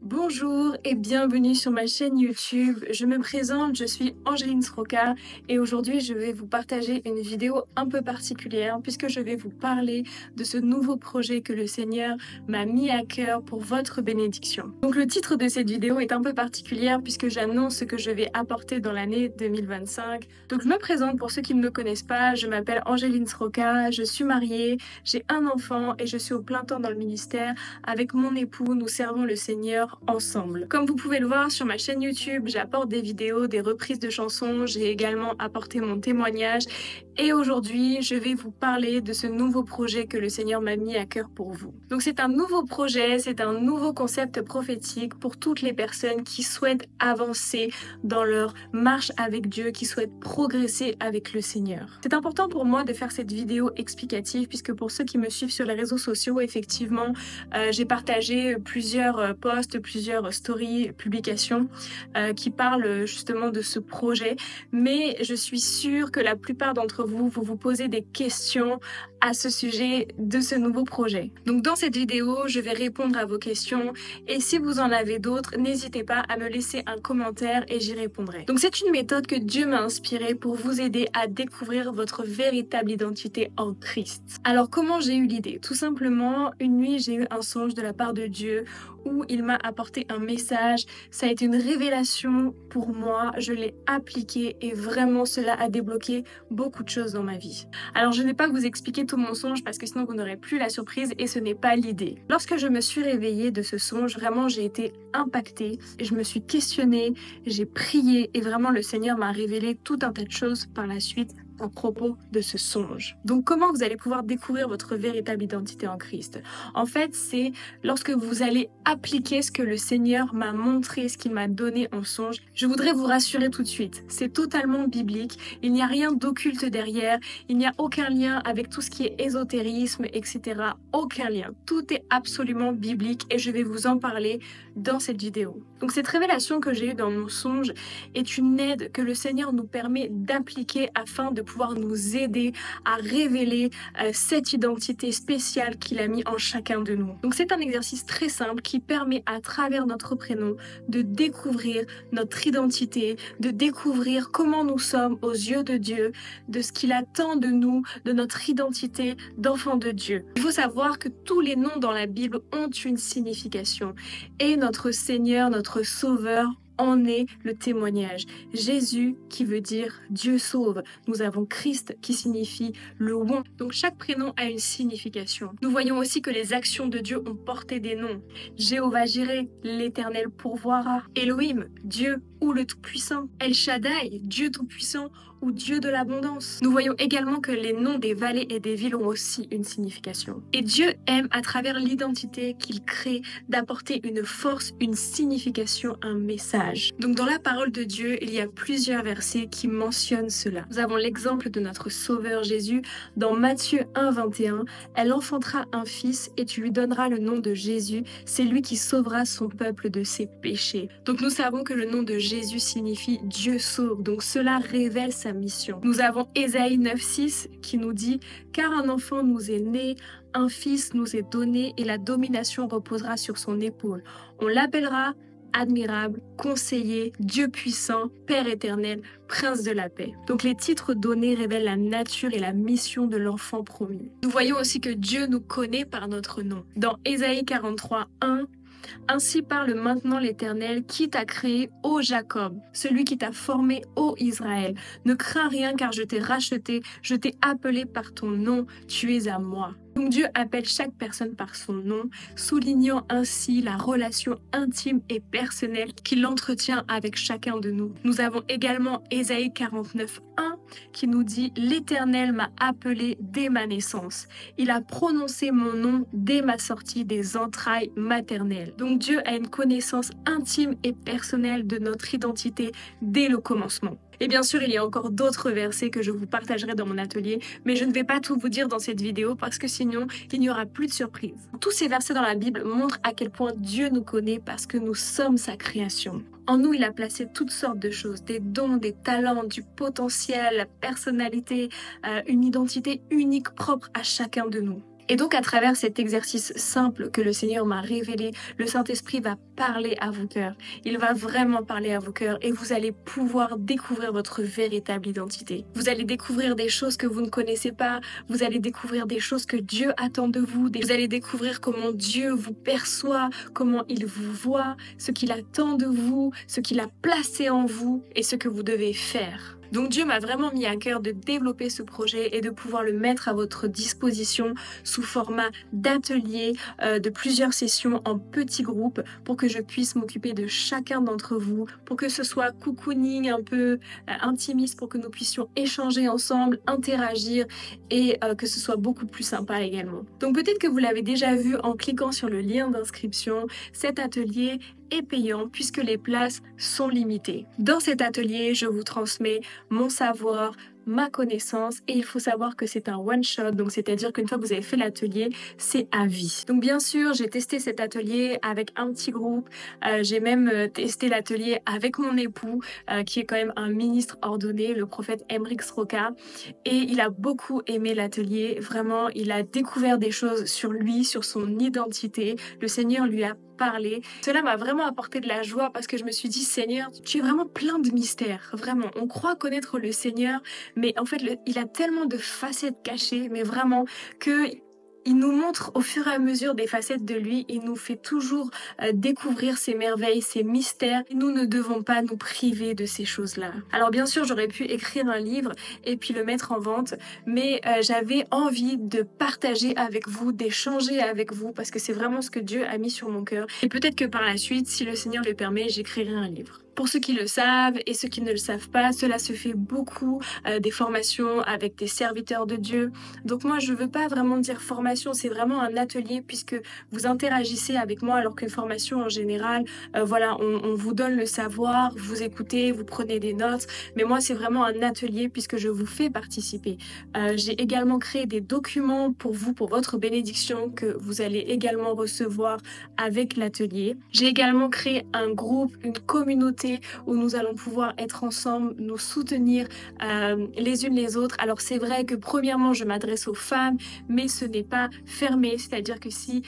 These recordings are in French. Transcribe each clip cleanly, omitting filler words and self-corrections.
Bonjour et bienvenue sur ma chaîne YouTube. Je me présente, je suis Angéline Sroka et aujourd'hui je vais vous partager une vidéo un peu particulière puisque je vais vous parler de ce nouveau projet que le Seigneur m'a mis à cœur pour votre bénédiction. Donc le titre de cette vidéo est un peu particulière puisque j'annonce ce que je vais apporter dans l'année 2025. Donc je me présente pour ceux qui ne me connaissent pas, je m'appelle Angéline Sroka, je suis mariée, j'ai un enfant et je suis au plein temps dans le ministère. Avec mon époux, nous servons le Seigneur ensemble. Comme vous pouvez le voir sur ma chaîne YouTube, j'apporte des vidéos, des reprises de chansons, j'ai également apporté mon témoignage et aujourd'hui, je vais vous parler de ce nouveau projet que le Seigneur m'a mis à cœur pour vous. Donc c'est un nouveau projet, c'est un nouveau concept prophétique pour toutes les personnes qui souhaitent avancer dans leur marche avec Dieu, qui souhaitent progresser avec le Seigneur. C'est important pour moi de faire cette vidéo explicative puisque pour ceux qui me suivent sur les réseaux sociaux, effectivement, j'ai partagé plusieurs posts, plusieurs stories, publications qui parlent justement de ce projet. Mais je suis sûre que la plupart d'entre vous, vous posez des questions à ce sujet de ce nouveau projet. Donc dans cette vidéo, je vais répondre à vos questions et si vous en avez d'autres, n'hésitez pas à me laisser un commentaire et j'y répondrai. Donc c'est une méthode que Dieu m'a inspirée pour vous aider à découvrir votre véritable identité en Christ. Alors comment j'ai eu l'idée? Tout simplement, une nuit, j'ai eu un songe de la part de Dieu où il m'a apporté un message. Ça a été une révélation pour moi, je l'ai appliqué et vraiment cela a débloqué beaucoup de choses dans ma vie. Alors je ne vais pas vous expliquer tout mon songe parce que sinon vous n'aurez plus la surprise et ce n'est pas l'idée. Lorsque je me suis réveillée de ce songe, vraiment j'ai été impactée et je me suis questionnée, j'ai prié et vraiment le Seigneur m'a révélé tout un tas de choses par la suite à propos de ce songe. Donc comment vous allez pouvoir découvrir votre véritable identité en Christ? En fait, c'est lorsque vous allez appliquer ce que le Seigneur m'a montré, ce qu'il m'a donné en songe. Je voudrais vous rassurer tout de suite, c'est totalement biblique, il n'y a rien d'occulte derrière, il n'y a aucun lien avec tout ce qui est ésotérisme, etc. Aucun lien. Tout est absolument biblique et je vais vous en parler dans cette vidéo. Donc cette révélation que j'ai eue dans mon songe est une aide que le Seigneur nous permet d'appliquer afin de pouvoir nous aider à révéler cette identité spéciale qu'il a mis en chacun de nous. Donc c'est un exercice très simple qui permet à travers notre prénom de découvrir notre identité, de découvrir comment nous sommes aux yeux de Dieu, de ce qu'il attend de nous, de notre identité d'enfant de Dieu. Il faut savoir que tous les noms dans la Bible ont une signification et notre Seigneur, notre Sauveur, en est le témoignage. Jésus qui veut dire Dieu sauve. Nous avons Christ qui signifie le oint. Donc chaque prénom a une signification. Nous voyons aussi que les actions de Dieu ont porté des noms. Jéhovah Jireh, l'Éternel pourvoira. Elohim, Dieu ou le Tout-Puissant. El Shaddai, Dieu Tout-Puissant ou Dieu de l'abondance. Nous voyons également que les noms des vallées et des villes ont aussi une signification. Et Dieu aime à travers l'identité qu'il crée d'apporter une force, une signification, un message. Donc dans la parole de Dieu, il y a plusieurs versets qui mentionnent cela. Nous avons l'exemple de notre Sauveur Jésus dans Matthieu 1, 21. Elle enfantera un fils et tu lui donneras le nom de Jésus. C'est lui qui sauvera son peuple de ses péchés. Donc nous savons que le nom de Jésus signifie Dieu sauve. Donc cela révèle sa mission. Nous avons Ésaïe 9,6 qui nous dit « Car un enfant nous est né, un fils nous est donné et la domination reposera sur son épaule. On l'appellera admirable, conseiller, Dieu puissant, Père éternel, Prince de la paix. » Donc les titres donnés révèlent la nature et la mission de l'enfant promis. Nous voyons aussi que Dieu nous connaît par notre nom. Dans Ésaïe 43, 1, ainsi parle maintenant l'Éternel qui t'a créé, ô Jacob, celui qui t'a formé, ô Israël. Ne crains rien car je t'ai racheté, je t'ai appelé par ton nom, tu es à moi. Donc Dieu appelle chaque personne par son nom, soulignant ainsi la relation intime et personnelle qu'il entretient avec chacun de nous. Nous avons également Ésaïe 49, 1 qui nous dit « L'Éternel m'a appelé dès ma naissance. Il a prononcé mon nom dès ma sortie des entrailles maternelles. » Donc Dieu a une connaissance intime et personnelle de notre identité dès le commencement. Et bien sûr, il y a encore d'autres versets que je vous partagerai dans mon atelier, mais je ne vais pas tout vous dire dans cette vidéo parce que sinon, il n'y aura plus de surprise. Tous ces versets dans la Bible montrent à quel point Dieu nous connaît parce que nous sommes sa création. En nous, il a placé toutes sortes de choses, des dons, des talents, du potentiel, la personnalité, une identité unique propre à chacun de nous. Et donc à travers cet exercice simple que le Seigneur m'a révélé, le Saint-Esprit va parler à vos cœurs. Il va vraiment parler à vos cœurs et vous allez pouvoir découvrir votre véritable identité. Vous allez découvrir des choses que vous ne connaissez pas, vous allez découvrir des choses que Dieu attend de vous, vous allez découvrir comment Dieu vous perçoit, comment il vous voit, ce qu'il attend de vous, ce qu'il a placé en vous et ce que vous devez faire. Donc Dieu m'a vraiment mis à cœur de développer ce projet et de pouvoir le mettre à votre disposition sous format d'atelier, de plusieurs sessions en petits groupes pour que je puisse m'occuper de chacun d'entre vous, pour que ce soit cocooning un peu intimiste, pour que nous puissions échanger ensemble, interagir et que ce soit beaucoup plus sympa également. Donc peut-être que vous l'avez déjà vu en cliquant sur le lien d'inscription, cet atelier est payant puisque les places sont limitées. Dans cet atelier, je vous transmets mon savoir, ma connaissance et il faut savoir que c'est un one-shot, donc c'est-à-dire qu'une fois que vous avez fait l'atelier, c'est à vie. Donc bien sûr, j'ai testé cet atelier avec un petit groupe, j'ai même testé l'atelier avec mon époux, qui est quand même un ministre ordonné, le prophète Emric Sroka, et il a beaucoup aimé l'atelier, vraiment, il a découvert des choses sur lui, sur son identité, le Seigneur lui a parlé. Cela m'a vraiment apporté de la joie parce que je me suis dit, Seigneur, tu es vraiment plein de mystères, vraiment. On croit connaître le Seigneur, mais en fait, il a tellement de facettes cachées, mais vraiment que il nous montre au fur et à mesure des facettes de lui, il nous fait toujours découvrir ses merveilles, ses mystères. Nous ne devons pas nous priver de ces choses-là. Alors bien sûr, j'aurais pu écrire un livre et puis le mettre en vente, mais j'avais envie de partager avec vous, d'échanger avec vous, parce que c'est vraiment ce que Dieu a mis sur mon cœur. Et peut-être que par la suite, si le Seigneur le permet, j'écrirai un livre. Pour ceux qui le savent et ceux qui ne le savent pas, cela se fait beaucoup des formations avec des serviteurs de Dieu. Donc moi, je veux pas vraiment dire formation, c'est vraiment un atelier puisque vous interagissez avec moi alors qu'une formation en général, voilà, on vous donne le savoir, vous écoutez, vous prenez des notes. Mais moi, c'est vraiment un atelier puisque je vous fais participer. J'ai également créé des documents pour vous, pour votre bénédiction que vous allez également recevoir avec l'atelier. J'ai également créé un groupe, une communauté où nous allons pouvoir être ensemble, nous soutenir les unes les autres. Alors c'est vrai que premièrement je m'adresse aux femmes, mais ce n'est pas fermé, c'est-à-dire que si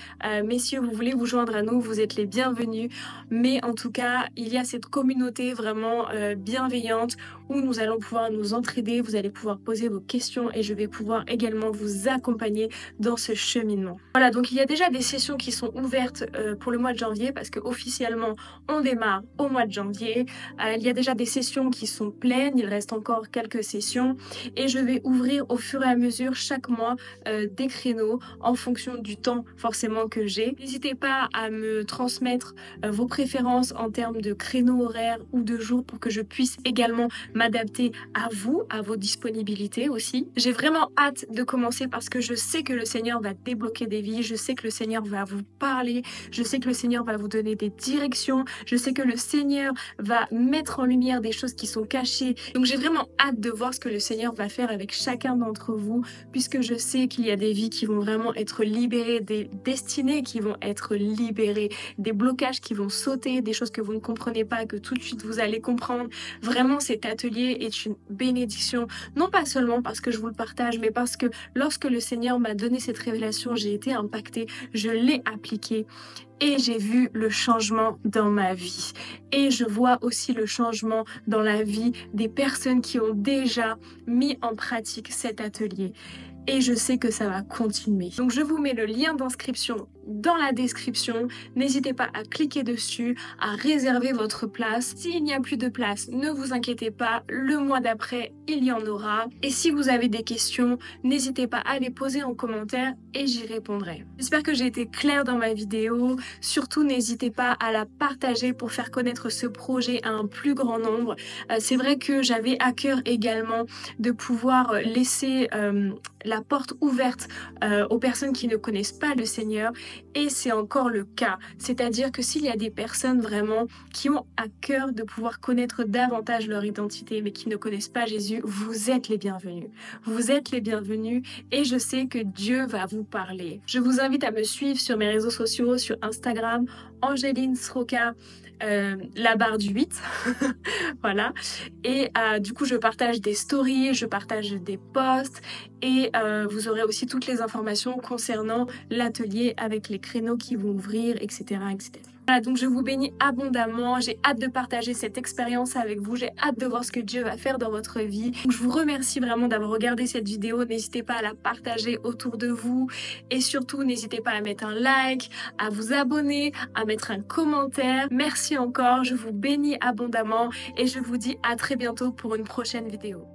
messieurs vous voulez vous joindre à nous, vous êtes les bienvenus, mais en tout cas il y a cette communauté vraiment bienveillante où nous allons pouvoir nous entraider, vous allez pouvoir poser vos questions et je vais pouvoir également vous accompagner dans ce cheminement. Voilà, donc il y a déjà des sessions qui sont ouvertes pour le mois de janvier parce que officiellement on démarre au mois de janvier. Il y a déjà des sessions qui sont pleines, il reste encore quelques sessions et je vais ouvrir au fur et à mesure chaque mois des créneaux en fonction du temps forcément que j'ai. N'hésitez pas à me transmettre vos préférences en termes de créneaux horaires ou de jours pour que je puisse également m'adapter à vous, à vos disponibilités aussi. J'ai vraiment hâte de commencer parce que je sais que le Seigneur va débloquer des vies, je sais que le Seigneur va vous parler, je sais que le Seigneur va vous donner des directions, je sais que le Seigneur va mettre en lumière des choses qui sont cachées. Donc j'ai vraiment hâte de voir ce que le Seigneur va faire avec chacun d'entre vous, puisque je sais qu'il y a des vies qui vont vraiment être libérées, des destinées qui vont être libérées, des blocages qui vont sauter, des choses que vous ne comprenez pas, que tout de suite vous allez comprendre. Vraiment, cet atelier est une bénédiction, non pas seulement parce que je vous le partage, mais parce que lorsque le Seigneur m'a donné cette révélation, j'ai été impactée, je l'ai appliquée. Et j'ai vu le changement dans ma vie. Et je vois aussi le changement dans la vie des personnes qui ont déjà mis en pratique cet atelier. Et je sais que ça va continuer. Donc je vous mets le lien d'inscription dans la description. N'hésitez pas à cliquer dessus, à réserver votre place. S'il n'y a plus de place, ne vous inquiétez pas. Le mois d'après, il y en aura. Et si vous avez des questions, n'hésitez pas à les poser en commentaire et j'y répondrai. J'espère que j'ai été claire dans ma vidéo. Surtout, n'hésitez pas à la partager pour faire connaître ce projet à un plus grand nombre. C'est vrai que j'avais à cœur également de pouvoir laisser la porte ouverte aux personnes qui ne connaissent pas le Seigneur. et c'est encore le cas. C'est-à-dire que s'il y a des personnes vraiment qui ont à cœur de pouvoir connaître davantage leur identité, mais qui ne connaissent pas Jésus, vous êtes les bienvenus. Vous êtes les bienvenus et je sais que Dieu va vous parler. Je vous invite à me suivre sur mes réseaux sociaux, sur Instagram, Angeline Sroka, la barre du 8. Voilà. Et du coup, je partage des stories, je partage des posts et vous aurez aussi toutes les informations concernant l'atelier avec les créneaux qui vont ouvrir, etc., etc. Voilà, donc je vous bénis abondamment, j'ai hâte de partager cette expérience avec vous, j'ai hâte de voir ce que Dieu va faire dans votre vie. Donc, je vous remercie vraiment d'avoir regardé cette vidéo, n'hésitez pas à la partager autour de vous et surtout n'hésitez pas à mettre un like, à vous abonner, à mettre un commentaire. Merci encore, je vous bénis abondamment et je vous dis à très bientôt pour une prochaine vidéo.